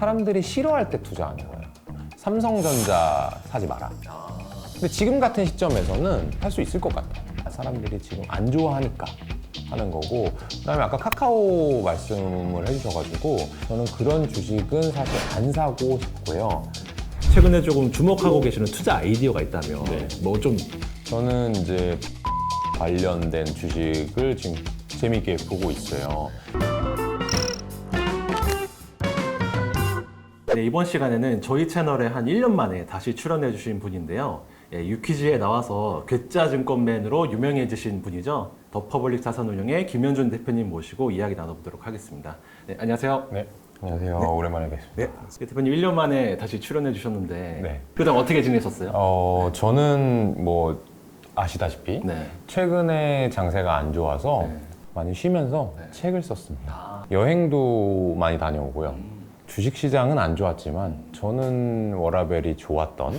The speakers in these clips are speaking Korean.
사람들이 싫어할 때 투자하는 거예요. 삼성전자 사지 마라. 근데 지금 같은 시점에서는 할 수 있을 것 같아요. 사람들이 지금 안 좋아하니까 하는 거고, 그다음에 아까 카카오 말씀을 해주셔가지고 저는 그런 주식은 사실 안 사고 싶고요. 최근에 조금 주목하고 계시는 투자 아이디어가 있다면 네. 뭐 좀 저는 이제 관련된 주식을 지금 재밌게 보고 있어요. 네, 이번 시간에는 저희 채널에 한 1년 만에 다시 출연해 주신 분인데요. 예, 유퀴즈에 나와서 괴짜증권맨으로 유명해지신 분이죠. 더 퍼블릭 자산운용의 김현준 대표님 모시고 이야기 나눠보도록 하겠습니다. 네, 안녕하세요. 네, 안녕하세요. 오랜만에 뵙습니다. 네, 대표님 1년 만에 다시 출연해 주셨는데 네. 그다음 어떻게 지내셨어요? 저는 뭐 아시다시피 네. 최근에 장세가 안 좋아서 네. 많이 쉬면서 네. 책을 썼습니다. 아. 여행도 많이 다녀오고요. 주식시장은 안 좋았지만 저는 워라벨이 좋았던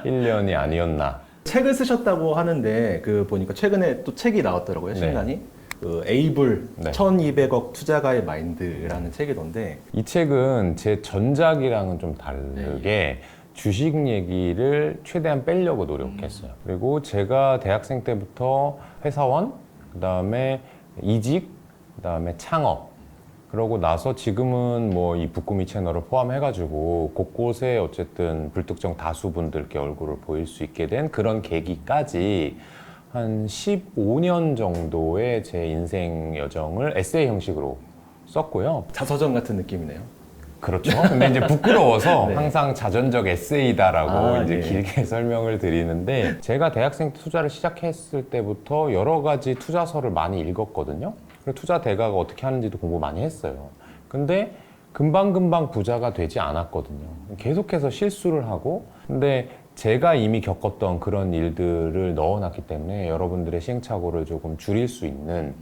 1년이 아니었나. 책을 쓰셨다고 하는데 그 보니까 최근에 또 책이 나왔더라고요. 네. 신간이. 그 에이블 네. 1200억 투자가의 마인드라는 책이던데 이 책은 제 전작이랑은 좀 다르게 주식 얘기를 최대한 빼려고 노력했어요. 그리고 제가 대학생 때부터 회사원, 그 다음에 이직, 그 다음에 창업, 그러고 나서 지금은 뭐 이 부꾸미 채널을 포함해가지고 곳곳에 어쨌든 불특정 다수 분들께 얼굴을 보일 수 있게 된 그런 계기까지 한 15년 정도의 제 인생 여정을 에세이 형식으로 썼고요. 자서전 같은 느낌이네요. 그렇죠. 근데 이제 부끄러워서 네. 항상 자전적 에세이다라고 아, 이제 예. 길게 설명을 드리는데, 제가 대학생 때 투자를 시작했을 때부터 여러 가지 투자서를 많이 읽었거든요. 그리고 투자 대가가 어떻게 하는지도 공부 많이 했어요. 근데 금방금방 부자가 되지 않았거든요. 계속해서 실수를 하고, 근데 제가 이미 겪었던 그런 일들을 넣어놨기 때문에 여러분들의 시행착오를 조금 줄일 수 있는,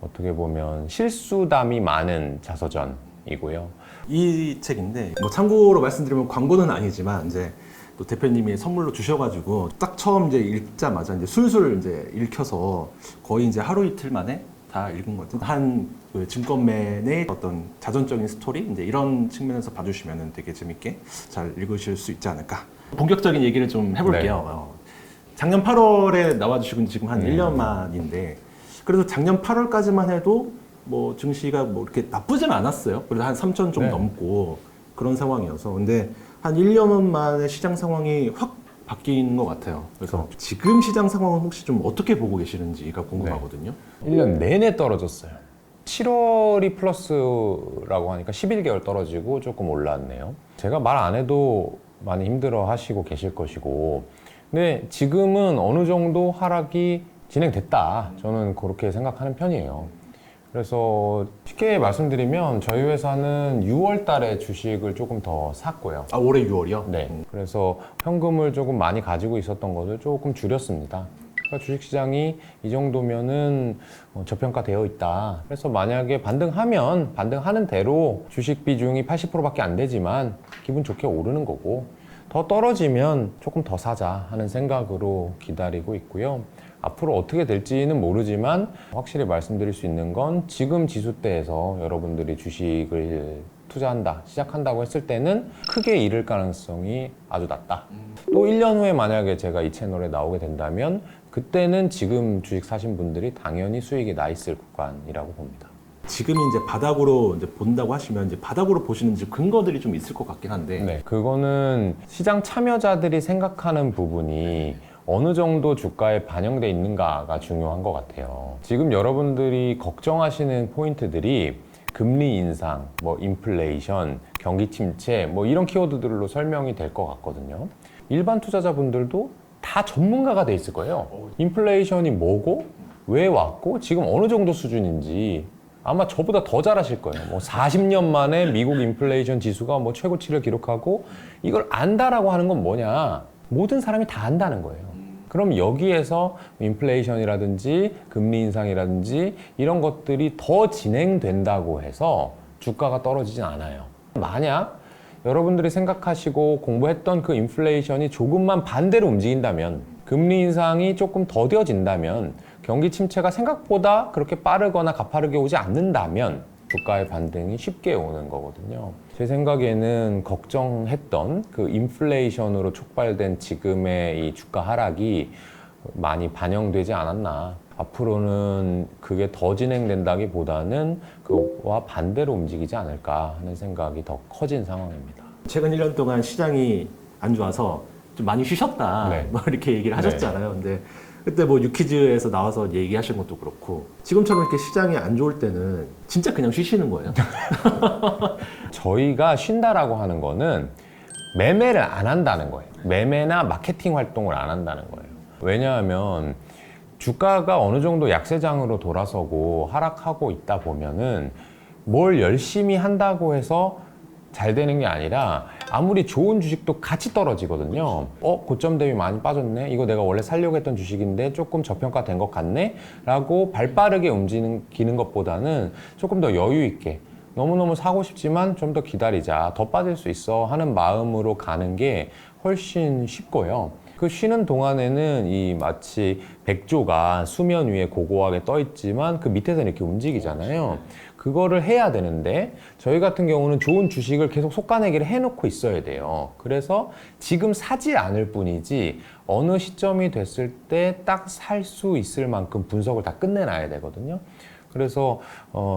어떻게 보면 실수담이 많은 자서전이고요. 이 책인데 뭐 참고로 말씀드리면 광고는 아니지만 이제 또 대표님이 선물로 주셔가지고 딱 처음 이제 읽자마자 이제 술술 이제 읽혀서 거의 이제 하루 이틀 만에 다 읽은 것 같아요. 한그 증권맨의 어떤 자전적인 스토리 이제 이런 측면에서 봐주시면 되게 재밌게 잘 읽으실 수 있지 않을까. 본격적인 얘기를 좀 해볼게요. 네. 작년 8월에 나와주시고 지금 한 1년 만인데 그래도 작년 8월까지만 해도 뭐 증시가 뭐 이렇게 나쁘진 않았어요. 그래도 한 3천 좀 네. 넘고 그런 상황이어서. 근데 한 1년 만에 시장 상황이 확 바뀐 것 같아요. 그래서 지금 시장 상황은 혹시 좀 어떻게 보고 계시는지가 궁금하거든요. 1년 내내 떨어졌어요. 7월이 플러스라고 하니까 11개월 떨어지고 조금 올랐네요. 제가 말 안 해도 많이 힘들어 하시고 계실 것이고, 근데 지금은 어느 정도 하락이 진행됐다. 저는 그렇게 생각하는 편이에요. 그래서 쉽게 말씀드리면 저희 회사는 6월 달에 주식을 조금 더 샀고요. 아, 올해 6월이요? 네. 그래서 현금을 조금 많이 가지고 있었던 것을 조금 줄였습니다. 그러니까 주식시장이 이 정도면은 저평가되어 있다. 그래서 만약에 반등하면 반등하는 대로 주식 비중이 80%밖에 안 되지만 기분 좋게 오르는 거고, 더 떨어지면 조금 더 사자 하는 생각으로 기다리고 있고요. 앞으로 어떻게 될지는 모르지만 확실히 말씀드릴 수 있는 건 지금 지수대에서 여러분들이 주식을 투자한다, 시작한다고 했을 때는 크게 잃을 가능성이 아주 낮다. 또 1년 후에 만약에 제가 이 채널에 나오게 된다면 그때는 지금 주식 사신 분들이 당연히 수익이 나 있을 구간이라고 봅니다. 지금이 이제 바닥으로 이제 본다고 하시면 이제 바닥으로 보시는 이제 근거들이 좀 있을 것 같긴 한데. 네, 그거는 시장 참여자들이 생각하는 부분이 어느 정도 주가에 반영돼 있는가가 중요한 것 같아요. 지금 여러분들이 걱정하시는 포인트들이 금리 인상, 뭐 인플레이션, 경기 침체, 뭐 이런 키워드들로 설명이 될 것 같거든요. 일반 투자자분들도 다 전문가가 돼 있을 거예요. 인플레이션이 뭐고, 왜 왔고, 지금 어느 정도 수준인지 아마 저보다 더 잘 아실 거예요. 뭐 40년 만에 미국 인플레이션 지수가 뭐 최고치를 기록하고, 이걸 안다라고 하는 건 뭐냐? 모든 사람이 다 안다는 거예요. 그럼 여기에서 인플레이션이라든지 금리 인상이라든지 이런 것들이 더 진행된다고 해서 주가가 떨어지진 않아요. 만약 여러분들이 생각하시고 공부했던 그 인플레이션이 조금만 반대로 움직인다면, 금리 인상이 조금 더뎌진다면, 경기 침체가 생각보다 그렇게 빠르거나 가파르게 오지 않는다면 주가의 반등이 쉽게 오는 거거든요. 제 생각에는 걱정했던 그 인플레이션으로 촉발된 지금의 이 주가 하락이 많이 반영되지 않았나. 앞으로는 그게 더 진행된다기보다는 그와 반대로 움직이지 않을까 하는 생각이 더 커진 상황입니다. 최근 1년 동안 시장이 안 좋아서 좀 많이 쉬셨다. 네. 뭐 이렇게 얘기를 하셨잖아요. 근데 그때 뭐 유퀴즈에서 나와서 얘기하신 것도 그렇고 지금처럼 이렇게 시장이 안 좋을 때는 진짜 그냥 쉬시는 거예요? 저희가 쉰다라고 하는 거는 매매를 안 한다는 거예요. 매매나 마케팅 활동을 안 한다는 거예요. 왜냐하면 주가가 어느 정도 약세장으로 돌아서고 하락하고 있다 보면은 뭘 열심히 한다고 해서 잘 되는 게 아니라 아무리 좋은 주식도 같이 떨어지거든요. 고점 대비 많이 빠졌네? 이거 내가 원래 살려고 했던 주식인데 조금 저평가된 것 같네? 라고 발빠르게 움직이는 것보다는 조금 더 여유 있게 너무너무 사고 싶지만 좀 더 기다리자, 더 빠질 수 있어 하는 마음으로 가는 게 훨씬 쉽고요. 그 쉬는 동안에는 이 마치 백조가 수면 위에 고고하게 떠 있지만 그 밑에서 이렇게 움직이잖아요. 그거를 해야 되는데 저희 같은 경우는 좋은 주식을 계속 솎아내기를 해놓고 있어야 돼요. 그래서 지금 사지 않을 뿐이지 어느 시점이 됐을 때 딱 살 수 있을 만큼 분석을 다 끝내놔야 되거든요. 그래서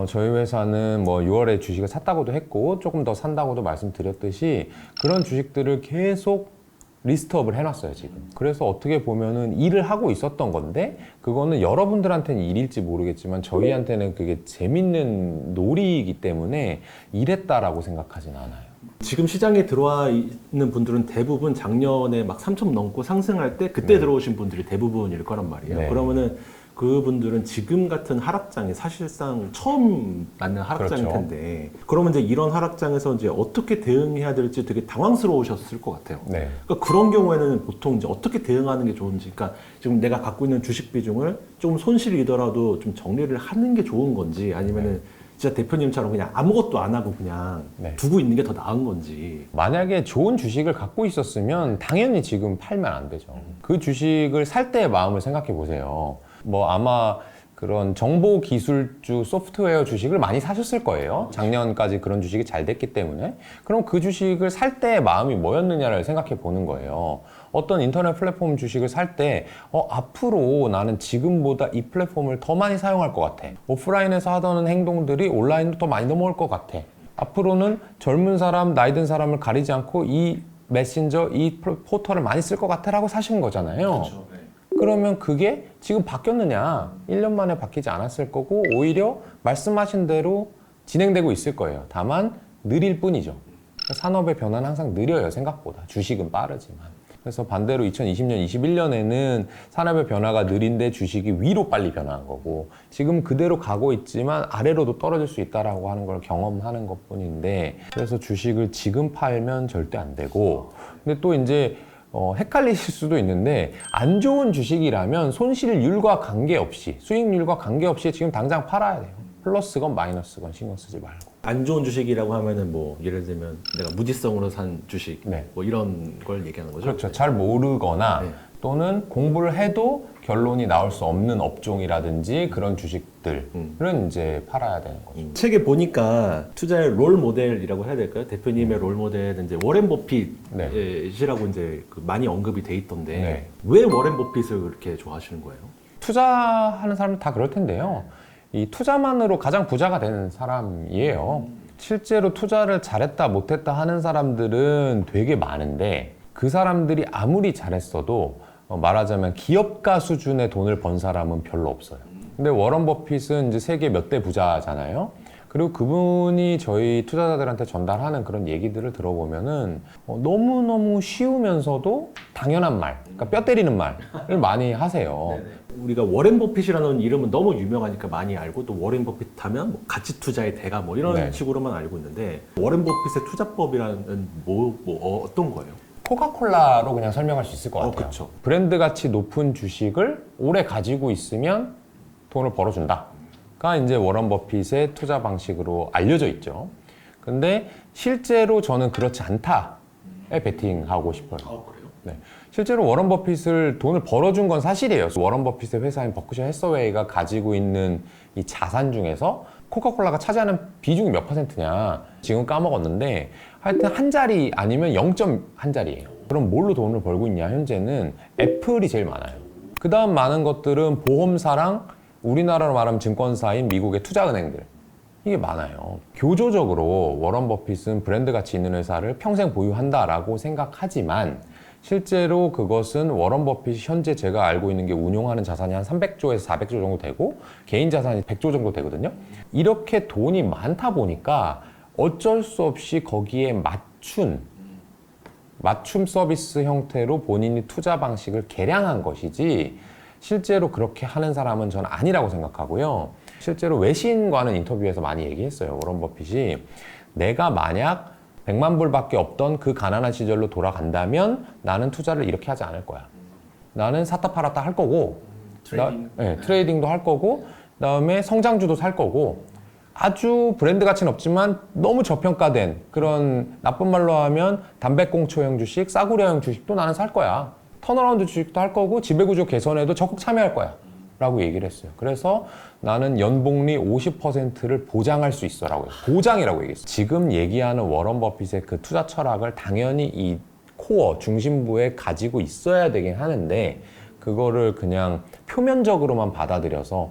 저희 회사는 뭐 6월에 주식을 샀다고도 했고 조금 더 산다고도 말씀드렸듯이 그런 주식들을 계속 리스트업을 해놨어요 지금. 그래서 어떻게 보면은 일을 하고 있었던 건데 그거는 여러분들한테는 일일지 모르겠지만 저희한테는 그게 재밌는 놀이이기 때문에 일했다라고 생각하진 않아요. 지금 시장에 들어와 있는 분들은 대부분 작년에 막 3천 넘고 상승할 때 그때 들어오신 분들이 대부분일 거란 말이에요. 네. 그러면은 그분들은 지금 같은 하락장이 사실상 처음 맞는 하락장일 그렇죠. 텐데 그러면 이제 이런 하락장에서 이제 어떻게 대응해야 될지 되게 당황스러우셨을 것 같아요. 네. 그러니까 그런 경우에는 보통 이제 어떻게 대응하는 게 좋은지, 그러니까 지금 내가 갖고 있는 주식 비중을 좀 손실이더라도 좀 정리를 하는 게 좋은 건지 아니면은 진짜 대표님처럼 그냥 아무것도 안 하고 그냥 네. 두고 있는 게 더 나은 건지. 만약에 좋은 주식을 갖고 있었으면 당연히 지금 팔면 안 되죠. 그 주식을 살 때의 마음을 생각해 보세요. 뭐 아마 그런 정보 기술주 소프트웨어 주식을 많이 사셨을 거예요. 작년까지 그런 주식이 잘 됐기 때문에. 그럼 그 주식을 살 때의 마음이 뭐였느냐를 생각해 보는 거예요. 어떤 인터넷 플랫폼 주식을 살 때 앞으로 나는 지금보다 이 플랫폼을 더 많이 사용할 것 같아. 오프라인에서 하던 행동들이 온라인도 더 많이 넘어올 것 같아. 앞으로는 젊은 사람, 나이 든 사람을 가리지 않고 이 메신저, 이 포털을 많이 쓸 것 같아 라고 사신 거잖아요. 그렇죠. 네. 그러면 그게 지금 바뀌었느냐? 1년 만에 바뀌지 않았을 거고 오히려 말씀하신 대로 진행되고 있을 거예요. 다만 느릴 뿐이죠. 산업의 변화는 항상 느려요, 생각보다. 주식은 빠르지만. 그래서 반대로 2020년, 21년에는 산업의 변화가 느린데 주식이 위로 빨리 변화한 거고 지금 그대로 가고 있지만 아래로도 떨어질 수 있다라고 하는 걸 경험하는 것뿐인데 그래서 주식을 지금 팔면 절대 안 되고 근데 또 이제 헷갈리실 수도 있는데 안 좋은 주식이라면 손실률과 관계없이 수익률과 관계없이 지금 당장 팔아야 돼요. 플러스건 마이너스건 신경 쓰지 말고. 안 좋은 주식이라고 하면은 뭐 예를 들면 내가 무지성으로 산 주식 네. 뭐 이런 걸 얘기하는 거죠. 그렇죠. 잘 모르거나 네. 또는 공부를 해도 결론이 나올 수 없는 업종이라든지 그런 주식들은 이제 팔아야 되는 거죠. 책에 보니까 투자의 롤 모델이라고 해야 될까요? 대표님의 롤 모델은 이제 워렌 버핏이라고 이제 그 많이 언급이 돼 있던데 네. 왜 워렌 버핏을 그렇게 좋아하시는 거예요? 투자하는 사람은 다 그럴 텐데요. 이 투자만으로 가장 부자가 되는 사람이에요. 실제로 투자를 잘했다 못했다 하는 사람들은 되게 많은데 그 사람들이 아무리 잘했어도 말하자면 기업가 수준의 돈을 번 사람은 별로 없어요. 근데 워런 버핏은 이제 세계 몇 대 부자잖아요. 그리고 그분이 저희 투자자들한테 전달하는 그런 얘기들을 들어보면은 너무너무 쉬우면서도 당연한 말, 그러니까 뼈 때리는 말을 많이 하세요. 우리가 워렌 버핏이라는 이름은 너무 유명하니까 많이 알고 또 워렌 버핏 하면 뭐 가치 투자의 대가 뭐 이런 네. 식으로만 알고 있는데 워렌 버핏의 투자법이라는 어떤 거예요? 코카콜라로 그냥 설명할 수 있을 것 같아요. 그쵸. 브랜드 가치 높은 주식을 오래 가지고 있으면 돈을 벌어준다가 이제 워런 버핏의 투자 방식으로 알려져 있죠. 근데 실제로 저는 그렇지 않다에 베팅하고 싶어요. 그래요? 네. 실제로 워런 버핏을 돈을 벌어준 건 사실이에요. 워런 버핏의 회사인 버크셔 해서웨이가 가지고 있는 이 자산 중에서 코카콜라가 차지하는 비중이 몇 %냐 지금 까먹었는데 하여튼 한 자리 아니면 0.1 자리예요. 그럼 뭘로 돈을 벌고 있냐? 현재는 애플이 제일 많아요. 그 다음 많은 것들은 보험사랑 우리나라로 말하면 증권사인 미국의 투자은행들, 이게 많아요. 교조적으로 워런 버핏은 브랜드 가치 있는 회사를 평생 보유한다라고 생각하지만 실제로 그것은 워런 버핏이 현재 제가 알고 있는 게 운용하는 자산이 한 300조에서 400조 정도 되고 개인 자산이 100조 정도 되거든요. 이렇게 돈이 많다 보니까 어쩔 수 없이 거기에 맞춤 서비스 형태로 본인이 투자 방식을 개량한 것이지 실제로 그렇게 하는 사람은 저는 아니라고 생각하고요. 실제로 외신과는 인터뷰에서 많이 얘기했어요. 워런 버핏이 내가 만약 100만 불밖에 없던 그 가난한 시절로 돌아간다면 나는 투자를 이렇게 하지 않을 거야. 나는 샀다 팔았다 할 거고 트레이딩도 할 거고 그다음에 성장주도 살 거고 아주 브랜드 가치는 없지만 너무 저평가된 그런 나쁜 말로 하면 담배꽁초형 주식, 싸구려형 주식도 나는 살 거야. 턴어라운드 주식도 할 거고 지배구조 개선에도 적극 참여할 거야 라고 얘기를 했어요. 그래서 나는 연복리 50%를 보장할 수 있어 라고 했어요. 보장이라고 얘기했어요. 지금 얘기하는 워런 버핏의 그 투자 철학을 당연히 이 코어 중심부에 가지고 있어야 되긴 하는데 그거를 그냥 표면적으로만 받아들여서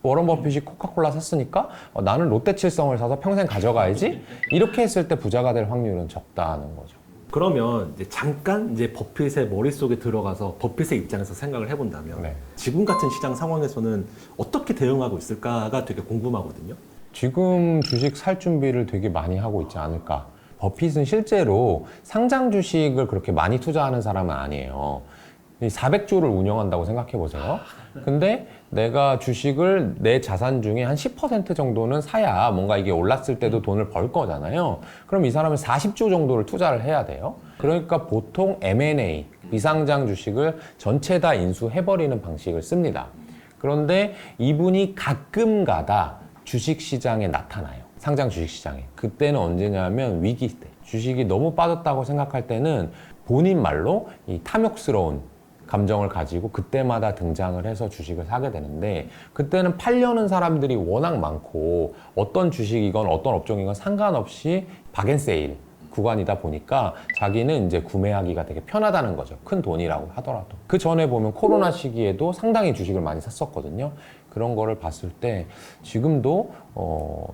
워런 버핏이 코카콜라 샀으니까 나는 롯데칠성을 사서 평생 가져가야지 이렇게 했을 때 부자가 될 확률은 적다는 거죠. 그러면 이제 잠깐 이제 버핏의 머릿속에 들어가서 버핏의 입장에서 생각을 해본다면 네. 지금 같은 시장 상황에서는 어떻게 대응하고 있을까가 되게 궁금하거든요. 지금 주식 살 준비를 되게 많이 하고 있지 않을까. 버핏은 실제로 상장 주식을 그렇게 많이 투자하는 사람은 아니에요. 400조를 운영한다고 생각해 보세요. 근데 내가 주식을 내 자산 중에 한 10% 정도는 사야 뭔가 이게 올랐을 때도 돈을 벌 거잖아요. 그럼 이 사람은 40조 정도를 투자를 해야 돼요. 그러니까 보통 M&A, 비상장 주식을 전체 다 인수해버리는 방식을 씁니다. 그런데 이분이 가끔 가다 주식시장에 나타나요. 상장 주식시장에. 그때는 언제냐면 위기 때. 주식이 너무 빠졌다고 생각할 때는 본인 말로 이 탐욕스러운 감정을 가지고 그때마다 등장을 해서 주식을 사게 되는데 그때는 팔려는 사람들이 워낙 많고 어떤 주식이건 어떤 업종이건 상관없이 박앤세일 구간이다 보니까 자기는 이제 구매하기가 되게 편하다는 거죠. 큰 돈이라고 하더라도. 그 전에 보면 코로나 시기에도 상당히 주식을 많이 샀었거든요. 그런 거를 봤을 때 지금도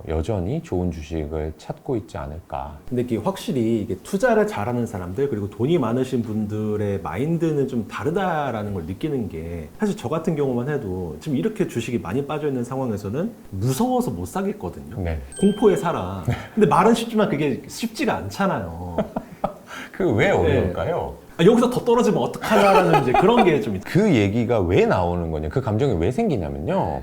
여전히 좋은 주식을 찾고 있지 않을까. 근데 이게 확실히 이게 투자를 잘하는 사람들 그리고 돈이 많으신 분들의 마인드는 좀 다르다라는 걸 느끼는 게 사실 저 같은 경우만 해도 지금 이렇게 주식이 많이 빠져 있는 상황에서는 무서워서 못 사겠거든요. 네. 공포에 살아. 근데 말은 쉽지만 그게 쉽지가 않잖아요. 그 왜 어려울까요? 여기서 더 떨어지면 어떡하냐라는 이제 그런 게 좀 그 얘기가 왜 나오는 거냐, 그 감정이 왜 생기냐면요.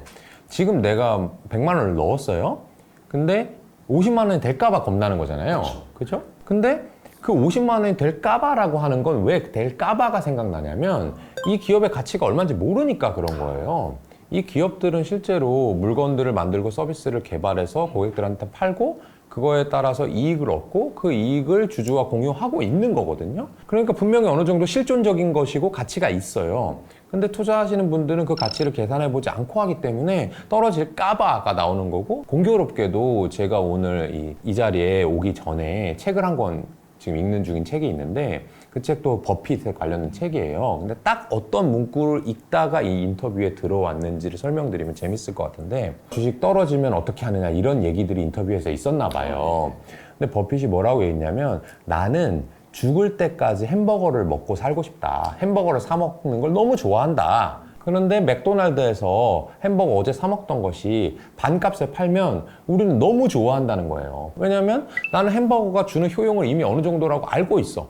지금 내가 100만 원을 넣었어요. 근데 50만 원이 될까봐 겁나는 거잖아요. 그죠? 근데 그 50만 원이 될까봐라고 하는 건 왜 될까봐가 생각나냐면 이 기업의 가치가 얼마인지 모르니까 그런 거예요. 이 기업들은 실제로 물건들을 만들고 서비스를 개발해서 고객들한테 팔고 그거에 따라서 이익을 얻고 그 이익을 주주와 공유하고 있는 거거든요. 그러니까 분명히 어느 정도 실존적인 것이고 가치가 있어요. 근데 투자하시는 분들은 그 가치를 계산해 보지 않고 하기 때문에 떨어질까봐가 나오는 거고, 공교롭게도 제가 오늘 이 자리에 오기 전에 책을 한 권 지금 읽는 중인 책이 있는데 그 책도 버핏에 관련된 책이에요. 근데 딱 어떤 문구를 읽다가 이 인터뷰에 들어왔는지를 설명드리면 재밌을 것 같은데, 주식 떨어지면 어떻게 하느냐 이런 얘기들이 인터뷰에서 있었나 봐요. 근데 버핏이 뭐라고 얘기했냐면, 나는 죽을 때까지 햄버거를 먹고 살고 싶다. 햄버거를 사 먹는 걸 너무 좋아한다. 그런데 맥도날드에서 햄버거 어제 사 먹던 것이 반값에 팔면 우리는 너무 좋아한다는 거예요. 왜냐면 나는 햄버거가 주는 효용을 이미 어느 정도라고 알고 있어.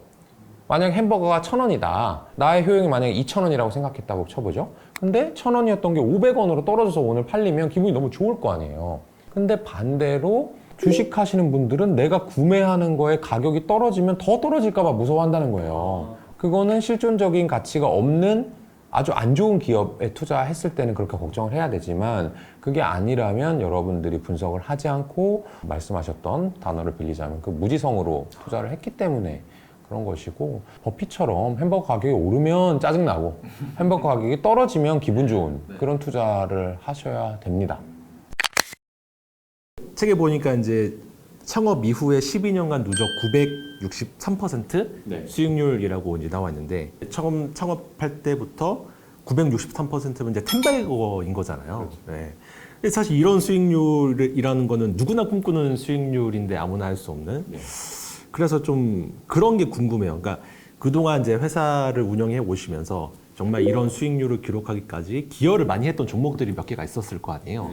만약 햄버거가 1,000원이다. 나의 효용이 만약에 2,000원이라고 생각했다고 쳐보죠. 근데 1,000원이었던 게 500원으로 떨어져서 오늘 팔리면 기분이 너무 좋을 거 아니에요. 근데 반대로 주식 하시는 분들은 내가 구매하는 거에 가격이 떨어지면 더 떨어질까 봐 무서워한다는 거예요. 그거는 실존적인 가치가 없는 아주 안 좋은 기업에 투자했을 때는 그렇게 걱정을 해야 되지만, 그게 아니라면 여러분들이 분석을 하지 않고 말씀하셨던 단어를 빌리자면 그 무지성으로 투자를 했기 때문에 그런 것이고, 버핏처럼 햄버거 가격이 오르면 짜증나고 햄버거 가격이 떨어지면 기분 좋은 그런 투자를 하셔야 됩니다. 책에 보니까 이제 창업 이후에 12년간 누적 963% 네. 수익률이라고 이제 나와 있는데 처음 창업할 때부터 963%면 이제 10배인 거잖아요. 네. 근데 사실 이런 수익률이라는 거는 누구나 꿈꾸는 수익률인데 아무나 할 수 없는. 네. 그래서 좀 그런 게 궁금해요. 그러니까 그동안 이제 회사를 운영해 오시면서 정말 이런 수익률을 기록하기까지 기여를 많이 했던 종목들이 몇 개가 있었을 거 아니에요.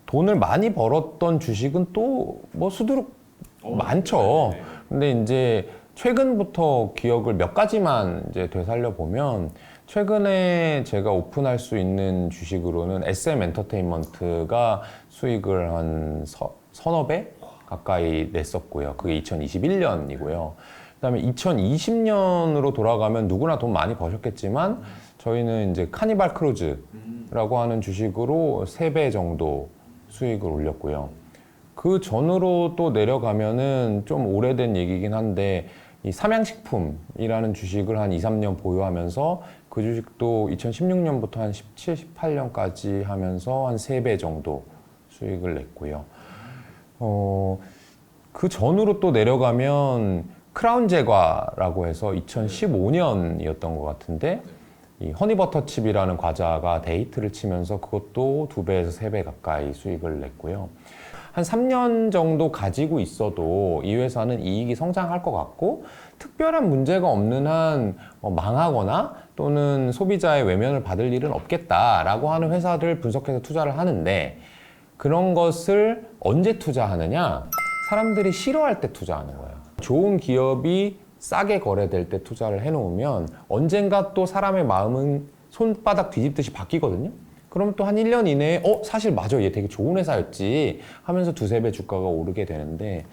돈을 많이 벌었던 주식은 또 뭐 수두룩 많죠. 네. 근데 이제 최근부터 기억을 몇 가지만 이제 되살려 보면 최근에 제가 오픈할 수 있는 주식으로는 SM 엔터테인먼트가 수익을 한 서너 배 가까이 냈었고요. 그게 2021년이고요. 그다음에 2020년으로 돌아가면 누구나 돈 많이 버셨겠지만 저희는 이제 카니발 크루즈라고 하는 주식으로 3배 정도 수익을 올렸고요. 그 전으로 또 내려가면은 좀 오래된 얘기긴 한데 이 삼양식품이라는 주식을 한 2, 3년 보유하면서 그 주식도 2016년부터 한 17, 18년까지 하면서 한 3배 정도 수익을 냈고요. 그 전으로 또 내려가면 크라운 제과라고 해서 2015년이었던 것 같은데 이 허니버터칩이라는 과자가 데이트를 치면서 그것도 2배에서 3배 가까이 수익을 냈고요. 한 3년 정도 가지고 있어도 이 회사는 이익이 성장할 것 같고 특별한 문제가 없는 한 망하거나 또는 소비자의 외면을 받을 일은 없겠다라고 하는 회사를 분석해서 투자를 하는데 그런 것을 언제 투자하느냐? 사람들이 싫어할 때 투자하는 거예요. 좋은 기업이 싸게 거래될 때 투자를 해놓으면 언젠가 또 사람의 마음은 손바닥 뒤집듯이 바뀌거든요. 그럼 또 한 1년 이내에 사실 맞아 얘 되게 좋은 회사였지 하면서 2-3배 주가가 오르게 되는데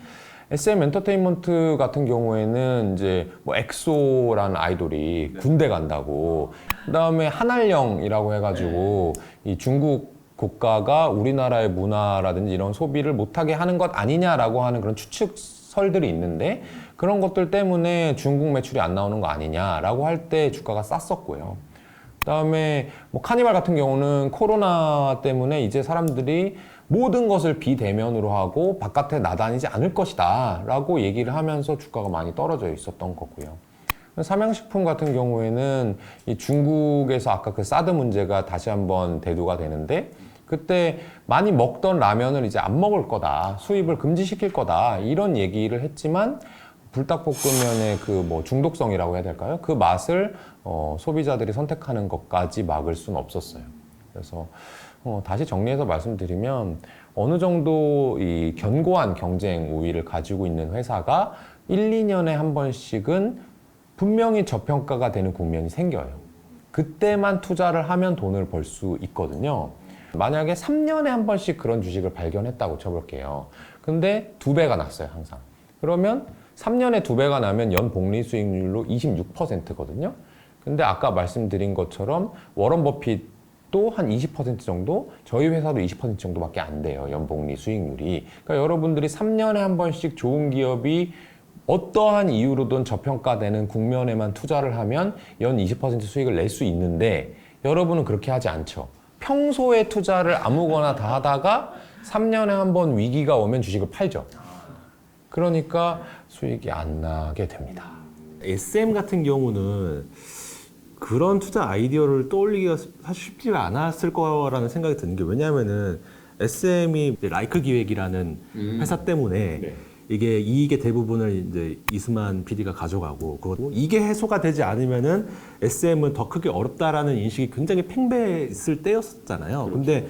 SM 엔터테인먼트 같은 경우에는 이제 뭐 엑소라는 아이돌이 군대 간다고 그다음에 한알령이라고 해가지고 이 중국 국가가 우리나라의 문화라든지 이런 소비를 못하게 하는 것 아니냐라고 하는 그런 추측설들이 있는데 그런 것들 때문에 중국 매출이 안 나오는 거 아니냐라고 할 때 주가가 쌌었고요. 그다음에 뭐 카니발 같은 경우는 코로나 때문에 이제 사람들이 모든 것을 비대면으로 하고 바깥에 나다니지 않을 것이다 라고 얘기를 하면서 주가가 많이 떨어져 있었던 거고요. 삼양식품 같은 경우에는 이 중국에서 아까 그 사드 문제가 다시 한번 대두가 되는데 그때 많이 먹던 라면을 이제 안 먹을 거다, 수입을 금지시킬 거다 이런 얘기를 했지만 불닭볶음면의 그 뭐 중독성이라고 해야 될까요? 그 맛을 소비자들이 선택하는 것까지 막을 수는 없었어요. 그래서 다시 정리해서 말씀드리면 어느 정도 이 견고한 경쟁 우위를 가지고 있는 회사가 1, 2년에 한 번씩은 분명히 저평가가 되는 국면이 생겨요. 그때만 투자를 하면 돈을 벌 수 있거든요. 만약에 3년에 한 번씩 그런 주식을 발견했다고 쳐볼게요. 근데 2배가 났어요, 항상. 그러면 3년에 2배가 나면 연 복리 수익률로 26%거든요. 근데 아까 말씀드린 것처럼 워런 버핏도 한 20% 정도, 저희 회사도 20% 정도밖에 안 돼요, 연 복리 수익률이. 그러니까 여러분들이 3년에 한 번씩 좋은 기업이 어떠한 이유로든 저평가되는 국면에만 투자를 하면 연 20% 수익을 낼 수 있는데 여러분은 그렇게 하지 않죠. 평소에 투자를 아무거나 다 하다가 3년에 한 번 위기가 오면 주식을 팔죠. 그러니까 수익이 안 나게 됩니다. SM 같은 경우는 그런 투자 아이디어를 떠올리기가 사실 쉽지가 않았을 거라는 생각이 드는 게 왜냐하면은 SM이 라이크 기획이라는 회사 때문에 네. 이게 이익의 대부분을 이제 이수만 PD가 가져가고 그리고 이게 해소가 되지 않으면은 SM은 더 크게 어렵다라는 인식이 굉장히 팽배했을 때였잖아요. 근데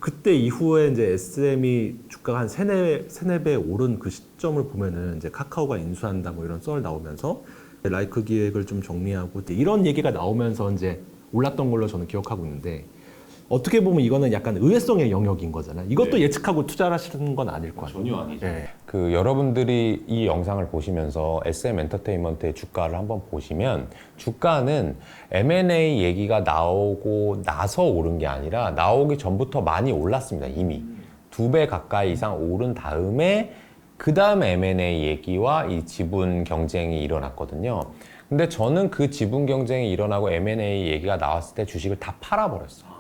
그때 이후에 이제 SM이 주가가 한 3-4배 오른 그 시점을 보면은 이제 카카오가 인수한다 뭐 이런 썰 나오면서 라이크 기획을 좀 정리하고 이런 얘기가 나오면서 이제 올랐던 걸로 저는 기억하고 있는데 어떻게 보면 이거는 약간 의외성의 영역인 거잖아요. 이것도 네. 예측하고 투자를 하시는 건 아닐 거 아니에요. 전혀 아니죠. 네. 그 여러분들이 이 영상을 보시면서 SM 엔터테인먼트의 주가를 한번 보시면 주가는 M&A 얘기가 나오고 나서 오른 게 아니라 나오기 전부터 많이 올랐습니다. 이미 2배 가까이 이상 오른 다음에 그 다음에 M&A 얘기와 이 지분 경쟁이 일어났거든요. 근데 저는 그 지분 경쟁이 일어나고 M&A 얘기가 나왔을 때 주식을 다 팔아버렸어요.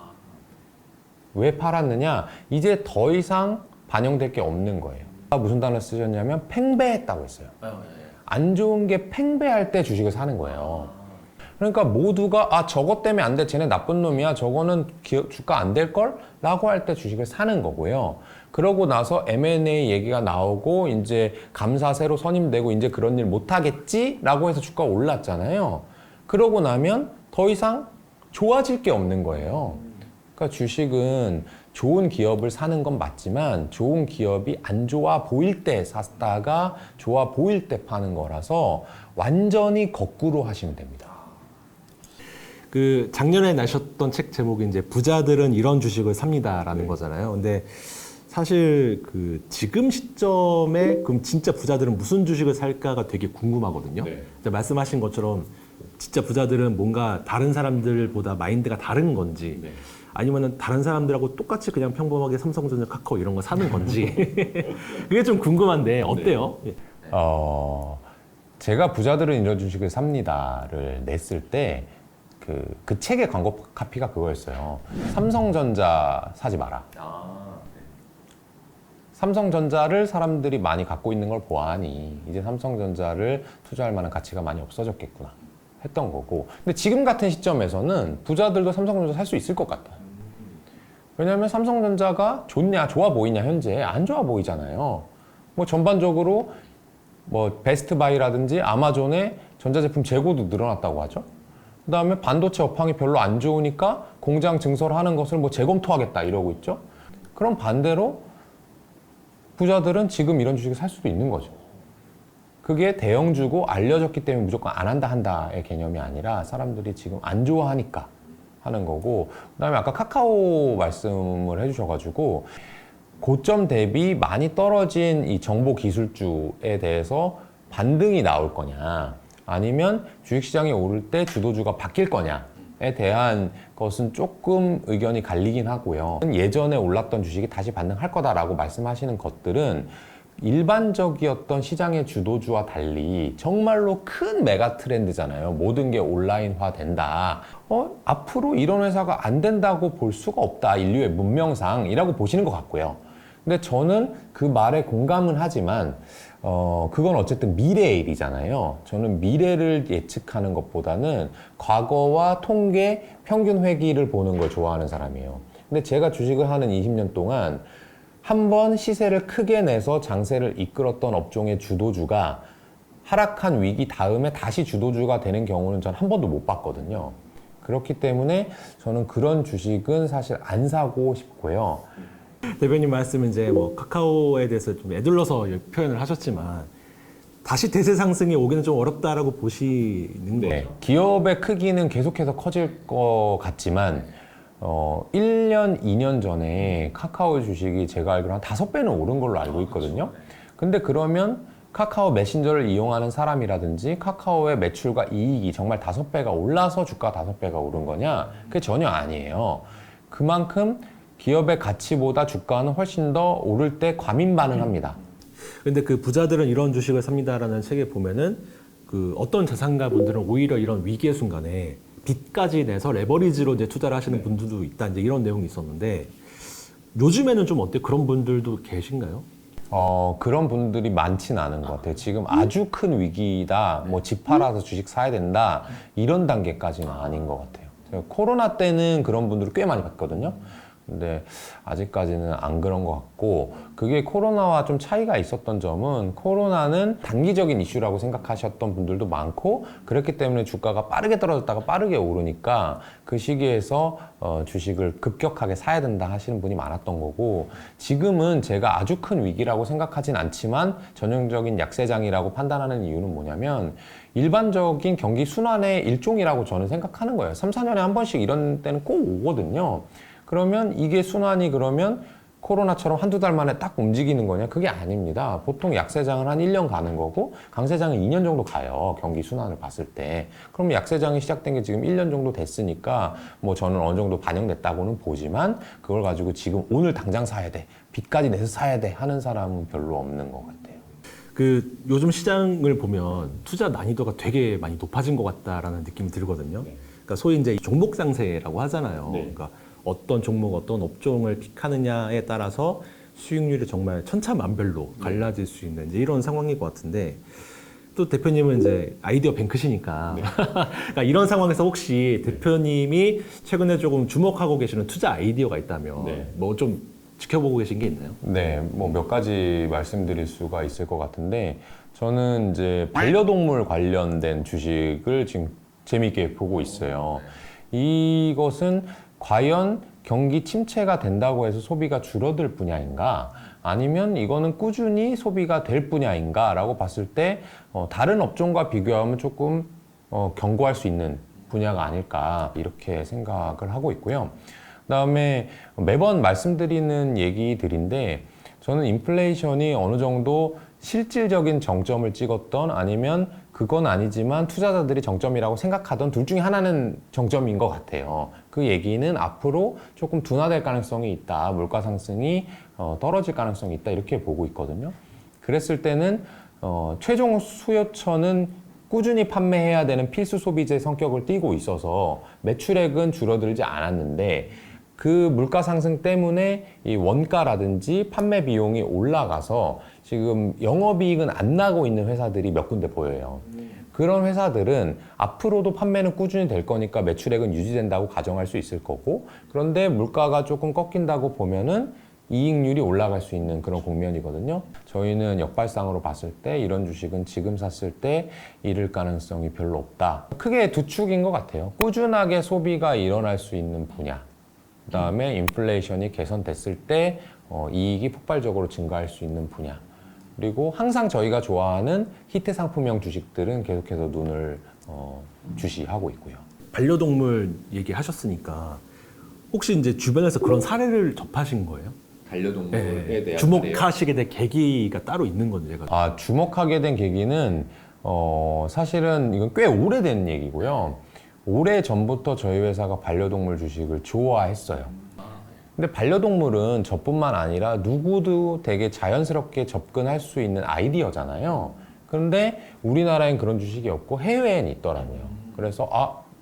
왜 팔았느냐? 이제 더 이상 반영될 게 없는 거예요. 무슨 단어 쓰셨냐면 팽배했다고 했어요. 안 좋은 게 팽배할 때 주식을 사는 거예요. 그러니까 모두가 저것 때문에 안 돼, 쟤네 나쁜 놈이야, 저거는 주가 안 될걸? 라고 할 때 주식을 사는 거고요. 그러고 나서 M&A 얘기가 나오고 이제 감사세로 선임되고 이제 그런 일 못하겠지? 라고 해서 주가가 올랐잖아요. 그러고 나면 더 이상 좋아질 게 없는 거예요. 그러니까 주식은 좋은 기업을 사는 건 맞지만 좋은 기업이 안 좋아 보일 때 샀다가 좋아 보일 때 파는 거라서 완전히 거꾸로 하시면 됩니다. 그 작년에 나셨던 책 제목이 이제 부자들은 이런 주식을 삽니다라는 거잖아요. 근데 사실 그 지금 시점에 그럼 진짜 부자들은 무슨 주식을 살까가 되게 궁금하거든요. 이제 말씀하신 것처럼 진짜 부자들은 뭔가 다른 사람들보다 마인드가 다른 건지 아니면은 다른 사람들하고 똑같이 그냥 평범하게 삼성전자, 카카오 이런 거 사는 건지 그게 좀 궁금한데 어때요? 제가 부자들은 이런 주식을 삽니다를 냈을 때 그 책의 광고 카피가 그거였어요. 삼성전자 사지 마라. 삼성전자를 사람들이 많이 갖고 있는 걸 보아하니 이제 삼성전자를 투자할 만한 가치가 많이 없어졌겠구나 했던 거고. 근데 지금 같은 시점에서는 부자들도 삼성전자 살 수 있을 것 같아요. 왜냐하면 삼성전자가 좋아 보이냐, 현재 안 좋아 보이잖아요. 뭐 전반적으로 뭐 베스트바이라든지 아마존의 전자제품 재고도 늘어났다고 하죠. 그 다음에 반도체 업황이 별로 안 좋으니까 공장 증설을 하는 것을 뭐 재검토하겠다 이러고 있죠. 그럼 반대로 부자들은 지금 이런 주식을 살 수도 있는 거죠. 그게 대형주고 알려졌기 때문에 무조건 안 한다 한다의 개념이 아니라 사람들이 지금 안 좋아하니까 하는 거고, 그 다음에 아까 카카오 말씀을 해주셔가지고 고점 대비 많이 떨어진 이 정보 기술주에 대해서 반등이 나올 거냐 아니면 주식시장이 오를 때 주도주가 바뀔 거냐에 대한 것은 조금 의견이 갈리긴 하고요. 예전에 올랐던 주식이 다시 반등할 거다라고 말씀하시는 것들은 일반적이었던 시장의 주도주와 달리 정말로 큰 메가 트렌드잖아요. 모든 게 온라인화 된다. 앞으로 이런 회사가 안 된다고 볼 수가 없다. 인류의 문명상이라고 보시는 것 같고요. 근데 저는 그 말에 공감은 하지만 그건 어쨌든 미래의 일이잖아요. 저는 미래를 예측하는 것보다는 과거와 통계, 평균 회귀를 보는 걸 좋아하는 사람이에요. 근데 제가 주식을 하는 20년 동안 한 번 시세를 크게 내서 장세를 이끌었던 업종의 주도주가 하락한 위기 다음에 다시 주도주가 되는 경우는 전 한 번도 못 봤거든요. 그렇기 때문에 저는 그런 주식은 사실 안 사고 싶고요. 대표님 말씀은 이제 뭐 카카오에 대해서 좀 애둘러서 표현을 하셨지만 다시 대세 상승이 오기는 좀 어렵다라고 보시는 거죠? 기업의 크기는 계속해서 커질 것 같지만 1년, 2년 전에 카카오 주식이 제가 알기로 한 5배는 오른 걸로 알고 있거든요. 근데 그러면 카카오 메신저를 이용하는 사람이라든지 카카오의 매출과 이익이 정말 5배가 올라서 주가가 5배가 오른 거냐? 그게 전혀 아니에요. 그만큼 기업의 가치보다 주가는 훨씬 더 오를 때 과민 반응합니다. 근데 그 부자들은 이런 주식을 삽니다라는 책에 보면은 그 어떤 자산가 분들은 오히려 이런 위기의 순간에 빚까지 내서 레버리지로 이제 투자를 하시는 분들도 있다, 이제 이런 내용이 있었는데 요즘에는 좀 어때? 그런 분들도 계신가요? 그런 분들이 많지는 않은 것 같아요. 지금 아주 큰 위기다, 뭐 집 팔아서 주식 사야 된다, 이런 단계까지는 아닌 것 같아요. 코로나 때는 그런 분들을 꽤 많이 봤거든요. 근데 아직까지는 안 그런 것 같고, 그게 코로나와 좀 차이가 있었던 점은 코로나는 단기적인 이슈라고 생각하셨던 분들도 많고, 그렇기 때문에 주가가 빠르게 떨어졌다가 빠르게 오르니까 그 시기에서 주식을 급격하게 사야 된다 하시는 분이 많았던 거고, 지금은 제가 아주 큰 위기라고 생각하진 않지만 전형적인 약세장이라고 판단하는 이유는 뭐냐면 일반적인 경기 순환의 일종이라고 저는 생각하는 거예요. 3, 4년에 한 번씩 이런 때는 꼭 오거든요. 그러면 이게 순환이 그러면 코로나처럼 한두 달 만에 딱 움직이는 거냐? 그게 아닙니다. 보통 약세장은 한 1년 가는 거고 강세장은 2년 정도 가요. 경기 순환을 봤을 때. 그럼 약세장이 시작된 게 지금 1년 정도 됐으니까 뭐 저는 어느 정도 반영됐다고는 보지만 그걸 가지고 지금 오늘 당장 사야 돼. 빚까지 내서 사야 돼. 하는 사람은 별로 없는 것 같아요. 그 요즘 시장을 보면 투자 난이도가 되게 많이 높아진 것 같다라는 느낌이 들거든요. 그러니까 소위 이제 종목 상세라고 하잖아요. 그러니까 어떤 종목, 어떤 업종을 픽하느냐에 따라서 수익률이 정말 천차만별로 갈라질 수 있는 이제 이런 상황인 것 같은데 또 대표님은 이제 아이디어 뱅크시니까 그러니까 이런 상황에서 혹시 대표님이 최근에 조금 주목하고 계시는 투자 아이디어가 있다면 뭐 좀 지켜보고 계신 게 있나요? 네, 뭐 몇 가지 말씀드릴 수가 있을 것 같은데 저는 이제 반려동물 관련된 주식을 지금 재미있게 보고 있어요. 이것은 과연 경기 침체가 된다고 해서 소비가 줄어들 분야인가? 아니면 이거는 꾸준히 소비가 될 분야인가? 라고 봤을 때 다른 업종과 비교하면 조금 경고할 수 있는 분야가 아닐까 이렇게 생각을 하고 있고요. 그다음에 매번 말씀드리는 얘기들인데 저는 인플레이션이 어느 정도 실질적인 정점을 찍었던 아니면 그건 아니지만 투자자들이 정점이라고 생각하던 둘 중에 하나는 정점인 것 같아요. 그 얘기는 앞으로 조금 둔화될 가능성이 있다. 물가 상승이 떨어질 가능성이 있다. 이렇게 보고 있거든요. 그랬을 때는 최종 수요처는 꾸준히 판매해야 되는 필수 소비재 성격을 띠고 있어서 매출액은 줄어들지 않았는데 그 물가 상승 때문에 이 원가라든지 판매 비용이 올라가서 지금 영업이익은 안 나고 있는 회사들이 몇 군데 보여요. 그런 회사들은 앞으로도 판매는 꾸준히 될 거니까 매출액은 유지된다고 가정할 수 있을 거고 그런데 물가가 조금 꺾인다고 보면은 이익률이 올라갈 수 있는 그런 국면이거든요. 저희는 역발상으로 봤을 때 이런 주식은 지금 샀을 때 잃을 가능성이 별로 없다. 크게 두 축인 것 같아요. 꾸준하게 소비가 일어날 수 있는 분야. 그다음에 인플레이션이 개선됐을 때 이익이 폭발적으로 증가할 수 있는 분야. 그리고 항상 저희가 좋아하는 히트 상품형 주식들은 계속해서 눈을 주시하고 있고요. 반려동물 얘기하셨으니까 혹시 이제 주변에서 그런 사례를 접하신 거예요? 반려동물에 대한 주목하시게 된 계기가 따로 있는 건지 제가. 주목하게 된 계기는 사실은 이건 꽤 오래된 얘기고요. 오래 전부터 저희 회사가 반려동물 주식을 좋아했어요. 근데 반려동물은 저뿐만 아니라 누구도 되게 자연스럽게 접근할 수 있는 아이디어잖아요. 그런데 우리나라엔 그런 주식이 없고 해외엔 있더라고요. 그래서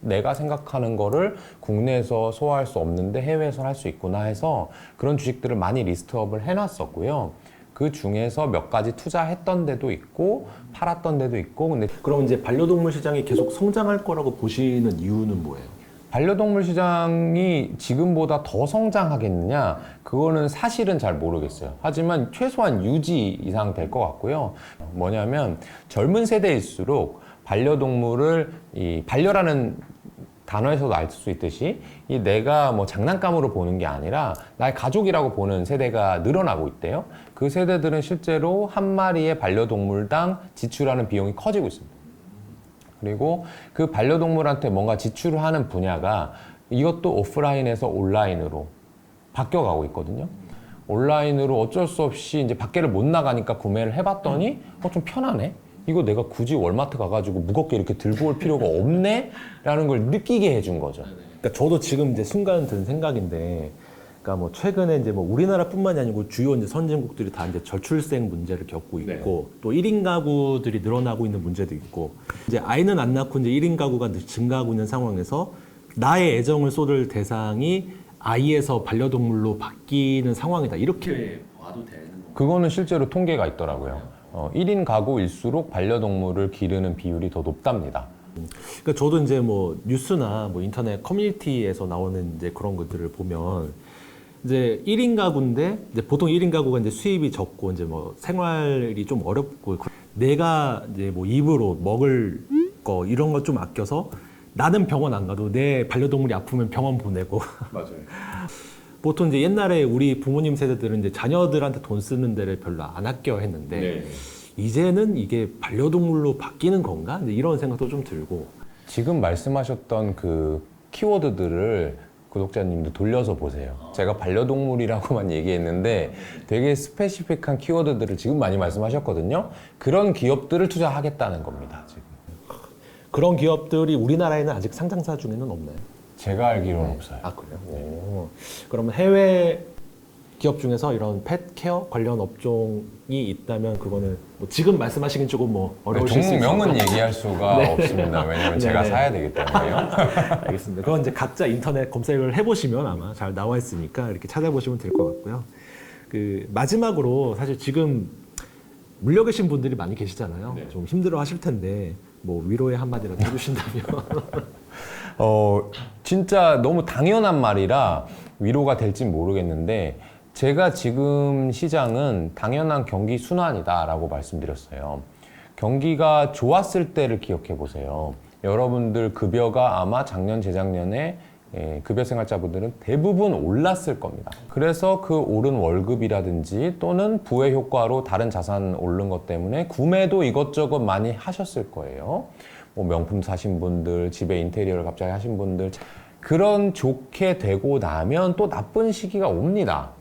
내가 생각하는 거를 국내에서 소화할 수 없는데 해외에서 할 수 있구나 해서 그런 주식들을 많이 리스트업을 해놨었고요. 그 중에서 몇 가지 투자했던 데도 있고 팔았던 데도 있고 근데 그럼 이제 반려동물 시장이 계속 성장할 거라고 보시는 이유는 뭐예요? 반려동물 시장이 지금보다 더 성장하겠느냐? 그거는 사실은 잘 모르겠어요. 하지만 최소한 유지 이상 될 것 같고요. 뭐냐면 젊은 세대일수록 반려동물을 이 반려라는 단어에서도 알 수 있듯이 이 내가 뭐 장난감으로 보는 게 아니라 나의 가족이라고 보는 세대가 늘어나고 있대요. 그 세대들은 실제로 한 마리의 반려동물당 지출하는 비용이 커지고 있습니다. 그리고 그 반려동물한테 뭔가 지출을 하는 분야가 이것도 오프라인에서 온라인으로 바뀌어가고 있거든요. 온라인으로 어쩔 수 없이 이제 밖에를 못 나가니까 구매를 해봤더니 좀 편하네? 이거 내가 굳이 월마트 가가지고 무겁게 이렇게 들고 올 필요가 없네? 라는 걸 느끼게 해준 거죠. 그러니까 저도 지금 이제 순간 든 생각인데, 그러니까 뭐 최근에 이제 뭐 우리나라뿐만이 아니고 주요 이제 선진국들이 다 이제 저출생 문제를 겪고 있고, 또 1인 가구들이 늘어나고 있는 문제도 있고, 이제 아이는 안 낳고 이제 1인 가구가 증가하고 있는 상황에서 나의 애정을 쏟을 대상이 아이에서 반려동물로 바뀌는 상황이다. 이렇게 봐도 되는 건가요? 그거는 실제로 통계가 있더라고요. 1인 가구일수록 반려동물을 기르는 비율이 더 높답니다. 그러니까 저도 이제 뭐 뉴스나 뭐 인터넷 커뮤니티에서 나오는 이제 그런 것들을 보면 이제 1인 가구인데 이제 보통 1인 가구가 이제 수입이 적고 이제 뭐 생활이 좀 어렵고 내가 이제 뭐 입으로 먹을 거 이런 거 좀 아껴서 나는 병원 안 가도 내 반려동물이 아프면 병원 보내고 맞아요. 보통 이제 옛날에 우리 부모님 세대들은 이제 자녀들한테 돈 쓰는 데를 별로 안 아껴 했는데 이제는 이게 반려동물로 바뀌는 건가? 이런 생각도 좀 들고. 지금 말씀하셨던 그 키워드들을 구독자님도 돌려서 보세요. 제가 반려동물이라고만 얘기했는데 되게 스페시픽한 키워드들을 지금 많이 말씀하셨거든요. 그런 기업들을 투자하겠다는 겁니다, 지금. 그런 기업들이 우리나라에는 아직 상장사 중에는 없나요? 제가 알기로는 없어요. 아, 그래요? 오. 그러면 해외 기업 중에서 이런 펫 케어 관련 업종이 있다면 그거는 뭐 지금 말씀하시긴 조금 뭐 어려우실 수 있어요. 종목명은 얘기할 수가 없습니다. 왜냐하면 제가 사야 되기 때문에요. 알겠습니다. 그건 이제 각자 인터넷 검색을 해보시면 아마 잘 나와 있으니까 이렇게 찾아보시면 될 것 같고요. 그 마지막으로 사실 지금 물려 계신 분들이 많이 계시잖아요. 네. 좀 힘들어 하실 텐데 뭐 위로의 한마디라도 해주신다면. 진짜 너무 당연한 말이라 위로가 될진 모르겠는데 제가 지금 시장은 당연한 경기 순환이다라고 말씀드렸어요. 경기가 좋았을 때를 기억해 보세요. 여러분들 급여가 아마 작년, 재작년에 급여 생활자분들은 대부분 올랐을 겁니다. 그래서 그 오른 월급이라든지 또는 부의 효과로 다른 자산 오른 것 때문에 구매도 이것저것 많이 하셨을 거예요. 뭐 명품 사신 분들, 집에 인테리어를 갑자기 하신 분들, 그런 좋게 되고 나면 또 나쁜 시기가 옵니다.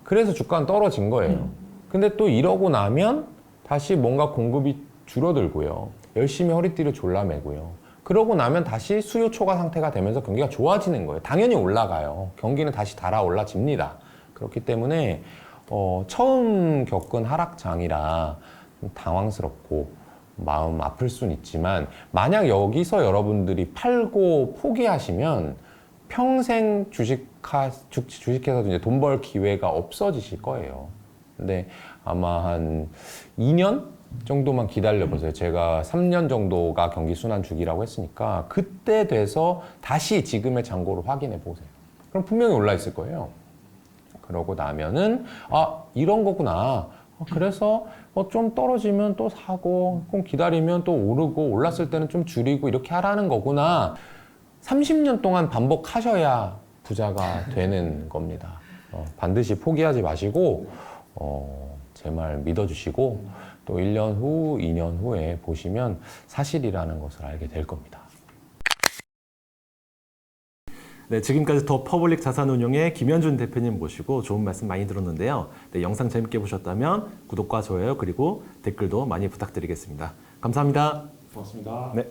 그래서 주가는 떨어진 거예요. 근데 또 이러고 나면 다시 뭔가 공급이 줄어들고요. 열심히 허리띠를 졸라매고요. 그러고 나면 다시 수요 초과 상태가 되면서 경기가 좋아지는 거예요. 당연히 올라가요. 경기는 다시 달아올라집니다. 그렇기 때문에 처음 겪은 하락장이라 좀 당황스럽고 마음 아플 순 있지만 만약 여기서 여러분들이 팔고 포기하시면 평생 주식해서 이제 돈 벌 기회가 없어지실 거예요. 근데 아마 한 2년 정도만 기다려보세요. 제가 3년 정도가 경기 순환 주기라고 했으니까 그때 돼서 다시 지금의 잔고를 확인해 보세요. 그럼 분명히 올라 있을 거예요. 그러고 나면은 이런 거구나. 그래서 좀 떨어지면 또 사고 조금 기다리면 또 오르고 올랐을 때는 좀 줄이고 이렇게 하라는 거구나. 30년 동안 반복하셔야 부자가 되는 겁니다. 반드시 포기하지 마시고 제 말 믿어주시고 또 1년 후, 2년 후에 보시면 사실이라는 것을 알게 될 겁니다. 네, 지금까지 더 퍼블릭 자산운용의 김현준 대표님 모시고 좋은 말씀 많이 들었는데요. 네, 영상 재밌게 보셨다면 구독과 좋아요 그리고 댓글도 많이 부탁드리겠습니다. 감사합니다. 고맙습니다. 네.